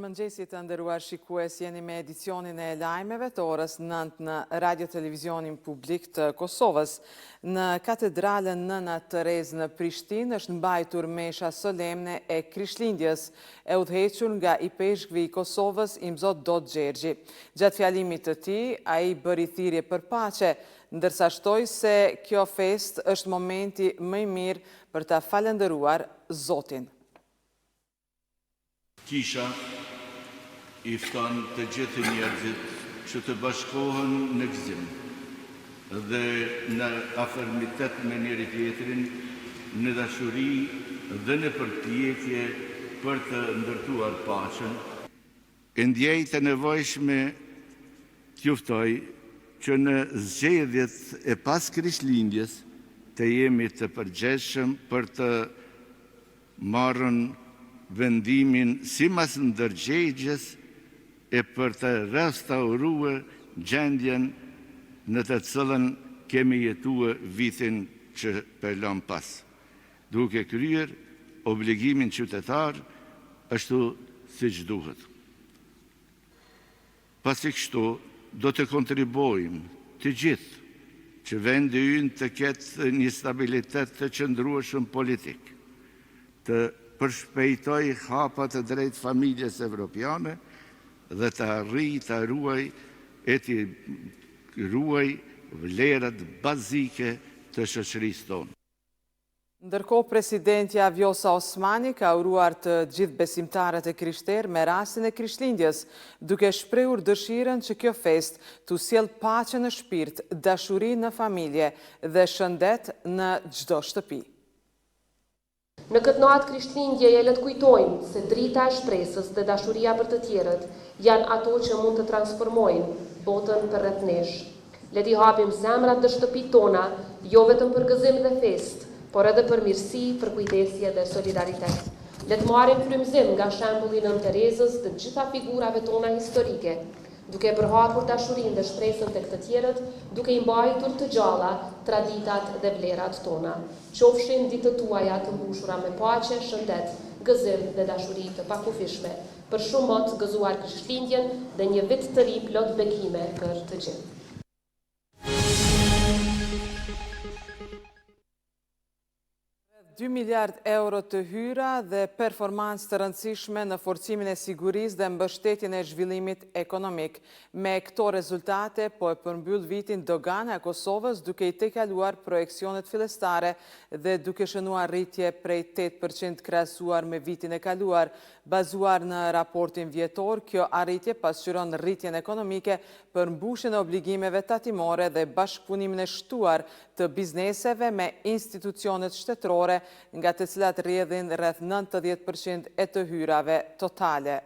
Mirëmëngjesit të nderuar shikues, jeni me edicionin e lajmeve të orës 9 në Radio Televizionin Publik të Kosovës. Në katedralën Nëna Terezë në Prishtinë është mbajtur mesha solemne e Krishtlindjes, e udhëhequr nga i peshkvi i Kosovës Imzot Dot Gjergji. Gjatë fjalimit të tij, ai bëri thirrje për paqe, ndërsa shtoi se kjo fest është momenti më i mirë për ta falendëruar Zotin. Kisha i fton të gjithë njerëzit që të bashkohen në gëzim dhe në afërmitet me njëri tjetrin, në dashuri dhe në përpjekje për të ndërtuar paqen. E ndjej të nevojshme t'ju ftoj që në zgjedhjet e pas Krishtlindjes të jemi të përgjeshëm për të marrën vendimin si mas ndërgjegjes e për të restauruar gjendjen në të cilën kemi jetuar vitin që përlon pas, duke kryer obligimin qytetar ashtu siç duhet. Pasi kështu, do të kontribuojmë të gjithë që vendi ynë të ketë një stabilitet të qëndrueshëm politik, të përshpejtoj hapat të drejt familjes evropiane dhe të arrijë të ruaj vlerat bazike të shoqërisë tonë. Ndërkohë, presidentja Vjosa Osmani ka uruar të gjithë besimtarët e krishterë me rastin e Krishtlindjes, duke shprehur dëshirën që kjo fest t'u sjellë paqe në shpirt, dashuri në familje dhe shëndet në çdo shtëpi. Në këtë natë Krishtlindjeje le të kujtojmë se drita e shpresës dhe dashuria për të tjerët janë ato që mund të transformojnë botën përreth nesh. Le t'i hapim zemrat dhe shtëpitë tona, jo vetëm për gëzim dhe fest, por edhe për mirësi, për kujdesje dhe solidaritet. Le të marrim frymëzim nga shembulli i Nën Terezës të gjitha figurave tona historike, duke përhapur dashurinë dhe shpresën tek të tjerët, duke i mbajtur të gjalla traditat dhe vlerat tona. Qofshin ditët tuaja të mbushura me paqe, shëndet, gëzim dhe dashuri të pakufishme, për shumë mot gëzuar Krishtlindjen dhe një vit të ri plot bekime për të gjithë. €2 miliard të hyra dhe performancë të rëndësishme në forcimin e sigurisë dhe mbështetjen e zhvillimit ekonomik. Me këto rezultate, po e përmbyll vitin dogana e Kosovës duke i tejkaluar projekcionet fillestare dhe duke shënuar rritje prej 8% krahasuar me vitin e kaluar. Bazuar në raportin vjetor, kjo arritje pasqyron rritjen ekonomike për mbushjen e obligimeve tatimore dhe bashkëpunimin e shtuar të bizneseve me institucionet shtetërore, nga të cilat rrjedhin rreth 90% e të hyrave totale.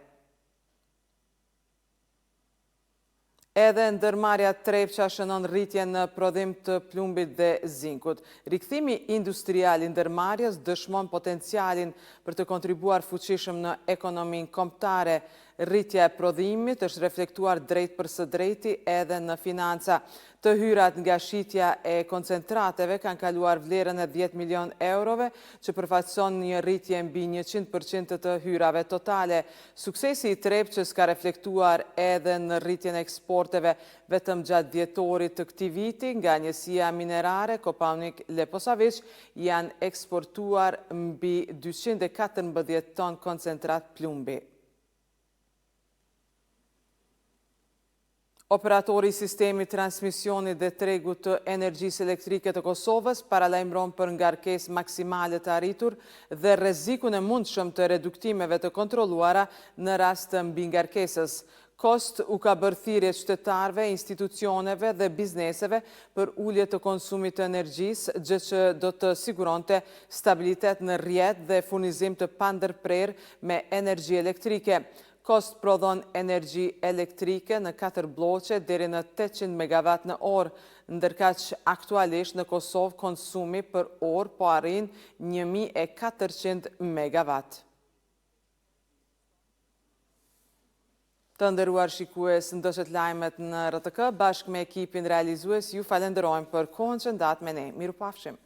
Edhe ndërmarrja Trepça shënon rritje në prodhim të plumbit dhe zinkut. Rikthimi industrial i ndërmarrjes dëshmon potencialin për të kontribuar fuqishëm në ekonominë kombëtare. Rritja e prodhimit është reflektuar drejt për së drejti edhe në financa. Të hyrat nga shitja e koncentrateve kanë kaluar vlerën e 10 milion eurove, që përfaqëson një rritje mbi 100% të hyrave totale. Suksesi i Trepçës ka reflektuar edhe në rritjen e eksporteve vetëm gjatë dhjetorit të këtij viti, nga njësia minerare Kopaonik Leposavić janë eksportuar mbi 214 ton koncentrat plumbi. Operatori i sistemit transmisionit dhe tregut të energjisë elektrike të Kosovës paralajmëron për ngarkesë maksimale të arritur dhe rrezikun e mundshëm të reduktimeve të kontrolluara në rast të mbingarkesës. Kost u ka bërë thirrje qytetarëve, institucioneve dhe bizneseve për ulje të konsumit të energjisë, gjë që do të siguronte stabilitet në rrjet dhe furnizim të pandërprer me energji elektrike. Kost prodhon energji elektrike në 4 bloqe deri në 800 MW në orë, ndërkaq aktualisht në Kosovë konsumi për orë po arrin 1400 MW. Të nderuar shikues, ndoshët lajmet në RTK, bashkë me ekipin realizues, ju falenderojmë për kohën që ndat me ne. Mirupafshim.